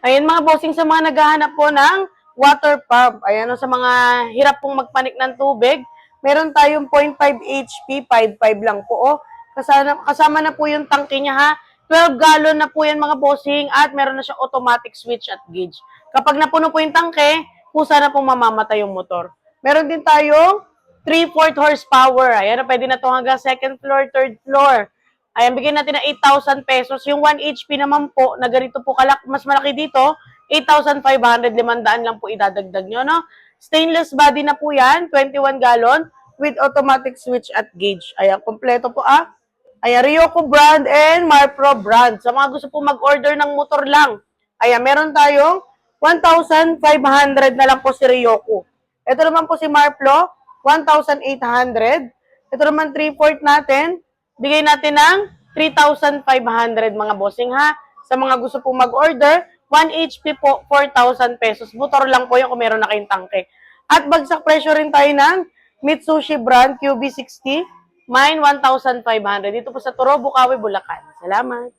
Ayan mga bossing, sa mga naghahanap po ng water pump. Ayan o, sa mga hirap pong magpanik ng tubig, meron tayong 0.5 HP, 5.5 lang po o. Kasama na po yung tangke niya ha. 12 gallon na po yan mga bossing at meron na siyang automatic switch at gauge. Kapag napuno po yung tangke, kusa na pong mamamatay yung motor. Meron din tayong 3/4 horsepower. Ayan, pwede na to hanggang second floor, third floor. Ayan, bigyan natin ng 8,000 pesos. Yung 1 HP naman po, na ganito po mas malaki dito, 8,500, 500 lang po idadagdag nyo, no? Stainless body na po yan, 21 gallon, with automatic switch at gauge. Ayan, kompleto po Ayan, Ryoko brand and Marpro brand. Sa mga gusto po mag-order ng motor lang, ayan, meron tayong 1,500 na lang po si Ryoko. Ito naman po si Marpro, 1,800. Ito naman 3/4 natin, bigay natin ng 3,500 mga bossing ha. Sa mga gusto po mag-order, 1 HP po, 4,000 pesos. Motor lang po yung kung meron na kayong tangke. At bagsak presyo rin tayo ng Mitsubishi brand QB60. Mine, 1,500. Dito po sa Turo, Bukawi, Bulacan. Salamat.